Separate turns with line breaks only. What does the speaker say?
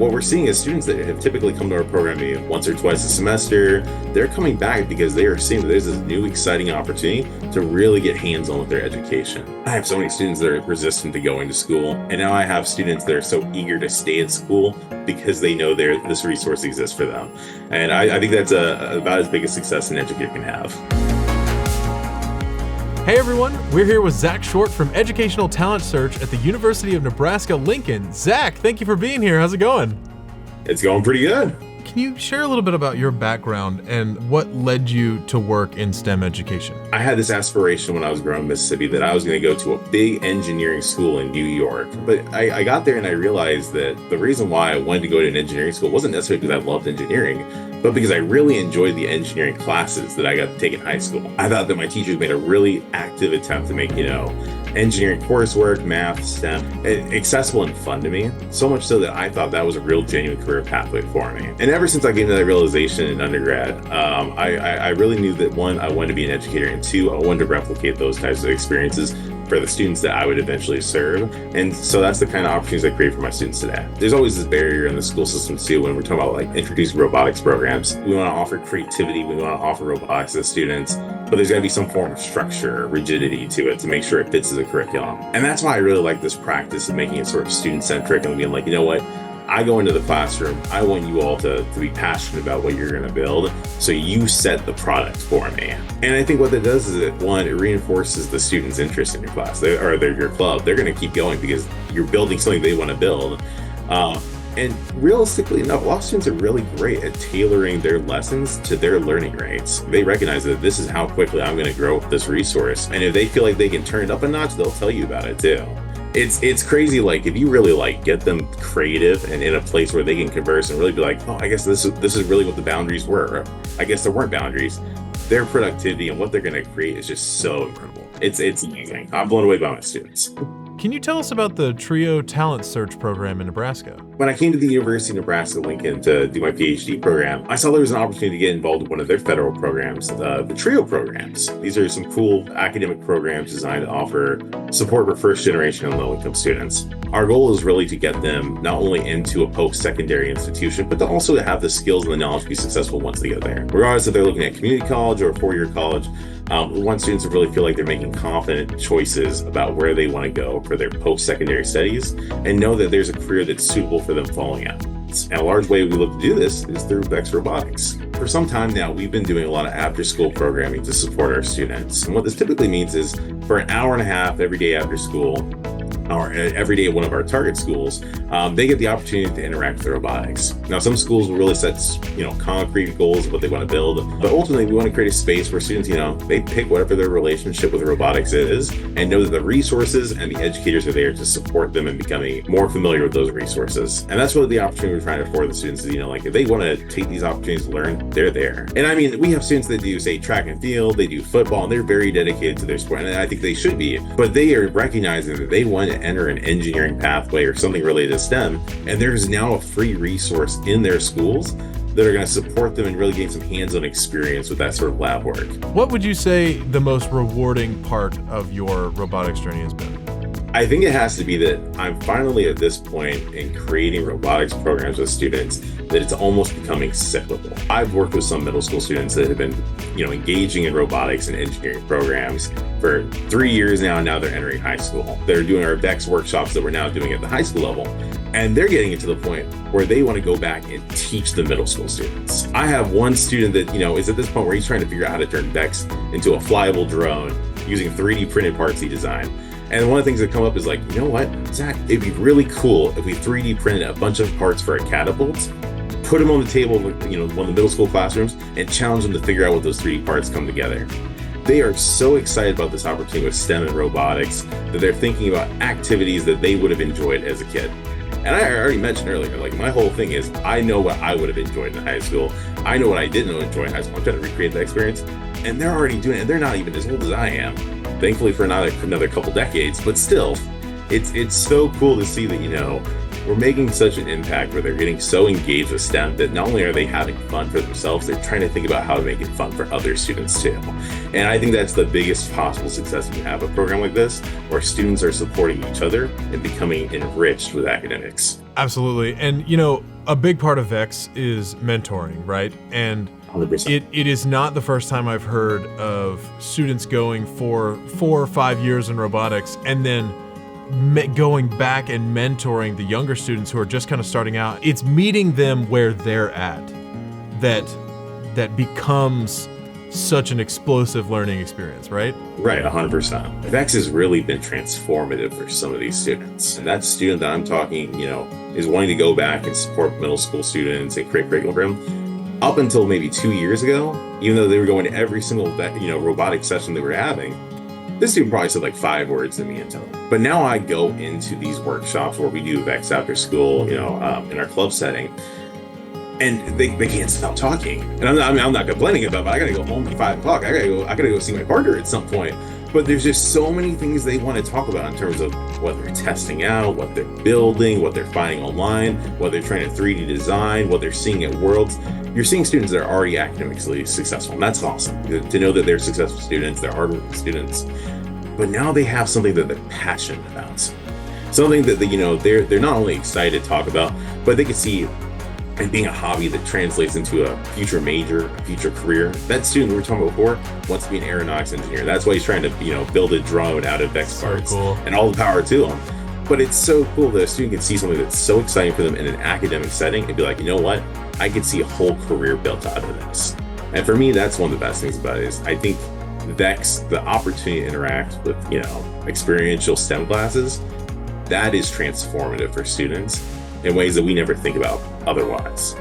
what we're seeing is students that have typically come to our program maybe once or twice a semester, they're coming back because they are seeing that there's this new exciting opportunity to really get hands-on with their education. I have so many students that are resistant to going to school, and now I have students that are so eager to stay at school because they know this resource exists for them. And I think that's about as big a success an educator can have.
Hey everyone, we're here with Zach Short from Educational Talent Search at the University of Nebraska-Lincoln. Zach, thank you for being here. How's it going?
It's going pretty good.
Can you share a little bit about your background and what led you to work in STEM education?
I had this aspiration when I was growing in Mississippi that I was going to go to a big engineering school in New York. But I got there and I realized that the reason why I wanted to go to an engineering school wasn't necessarily because I loved engineering, but because I really enjoyed the engineering classes that I got to take in high school. I thought that my teachers made a really active attempt to make, engineering coursework, math, STEM, accessible and fun to me. So much so that I thought that was a real genuine career pathway for me. And ever since I came to that realization in undergrad, I really knew that one, I wanted to be an educator, and two, I wanted to replicate those types of experiences for the students that I would eventually serve. And so that's the kind of opportunities I create for my students today. There's always this barrier in the school system too when we're talking about introducing robotics programs. We want to offer creativity, we want to offer robotics to students, but there's got to be some form of structure or rigidity to it to make sure it fits as a curriculum. And that's why I really like this practice of making it sort of student-centric and being like, you know what? I go into the classroom, I want you all to be passionate about what you're going to build, so you set the product for me. And I think what that does is that, one, it reinforces the students' interest in your class, or your club. They're going to keep going because you're building something they want to build. And realistically enough, a lot of students are really great at tailoring their lessons to their learning rates. They recognize that this is how quickly I'm going to grow with this resource. And if they feel like they can turn it up a notch, they'll tell you about it too. It's crazy, if you really get them creative and in a place where they can converse and really be like, oh, I guess this is really what the boundaries were. Or, I guess there weren't boundaries. Their productivity and what they're going to create is just so incredible. It's amazing. I'm blown away by my students.
Can you tell us about the TRIO Talent Search program in Nebraska?
When I came to the University of Nebraska-Lincoln to do my PhD program, I saw there was an opportunity to get involved in one of their federal programs, the TRIO programs. These are some cool academic programs designed to offer support for first-generation and low-income students. Our goal is really to get them not only into a post-secondary institution, but to also have the skills and the knowledge to be successful once they get there. Regardless if they're looking at community college or a four-year college, we want students to really feel like they're making confident choices about where they want to go for their post-secondary studies and know that there's a career that's suitable for them following up. And a large way we look to do this is through Bex Robotics. For some time now, we've been doing a lot of after-school programming to support our students. And what this typically means is for an hour and a half every day after school, or every day at one of our target schools, they get the opportunity to interact with robotics. Now, some schools will really set, concrete goals of what they want to build, but ultimately we want to create a space where students, they pick whatever their relationship with robotics is and know that the resources and the educators are there to support them in becoming more familiar with those resources. And that's really the opportunity we're trying to afford the students is, if they want to take these opportunities to learn, they're there. And I mean, we have students that do, say, track and field, they do football, and they're very dedicated to their sport, and I think they should be, but they are recognizing that they want to enter an engineering pathway or something related to STEM, and there's now a free resource in their schools that are going to support them and really gain some hands-on experience with that sort of lab work.
What would you say the most rewarding part of your robotics journey has been?
I think it has to be that I'm finally at this point in creating robotics programs with students that it's almost becoming cyclical. I've worked with some middle school students that have been, engaging in robotics and engineering programs for 3 years now, and now they're entering high school. They're doing our Bex workshops that we're now doing at the high school level. And they're getting it to the point where they want to go back and teach the middle school students. I have one student that, is at this point where he's trying to figure out how to turn Bex into a flyable drone using 3D printed parts he designed. And one of the things that come up is you know what, Zach, it'd be really cool if we 3D printed a bunch of parts for a catapult, put them on the table, one of the middle school classrooms, and challenge them to figure out what those 3D parts come together. They are so excited about this opportunity with STEM and robotics that they're thinking about activities that they would have enjoyed as a kid. And I already mentioned earlier, my whole thing is I know what I would have enjoyed in high school. I know what I didn't enjoy in high school. I'm trying to recreate that experience. And they're already doing it. And they're not even as old as I am. Thankfully for another couple decades. But still, it's so cool to see that, we're making such an impact where they're getting so engaged with STEM that not only are they having fun for themselves, they're trying to think about how to make it fun for other students too. And I think that's the biggest possible success when you have a program like this, where students are supporting each other and becoming enriched with academics.
Absolutely. And, a big part of VEX is mentoring, right? And
100%.
it is not the first time I've heard of students going for 4 or 5 years in robotics and then going back and mentoring the younger students who are just kind of starting out. It's meeting them where they're at that becomes such an explosive learning experience, right?
Right, 100%. VEX has really been transformative for some of these students. And that student that I'm talking, is wanting to go back and support middle school students and create curriculum for them. Up until maybe 2 years ago, even though they were going to every single, robotic session they were having, this student probably said like 5 words to me in total. But now I go into these workshops where we do VEX after school, in our club setting, and they can't stop talking. And I'm not complaining about it, but I gotta go home at 5 o'clock. I gotta go see my partner at some point. But there's just so many things they want to talk about in terms of what they're testing out, what they're building, what they're finding online, what they're trying to 3D design, what they're seeing at Worlds. You're seeing students that are already academically successful, and that's awesome. To know that they're successful students, they're hardworking students, but now they have something that they're passionate about. Something that they're not only excited to talk about, but they can see and being a hobby that translates into a future major, a future career. That student we were talking about before wants to be an aeronautics engineer. That's why he's trying to, build a drone out of VEX parts.
Cool.
And all the power to him. But it's so cool that a student can see something that's so exciting for them in an academic setting and be like, you know what? I could see a whole career built out of this. And for me, that's one of the best things about it is I think VEX, the opportunity to interact with, experiential STEM classes, that is transformative for students in ways that we never think about otherwise.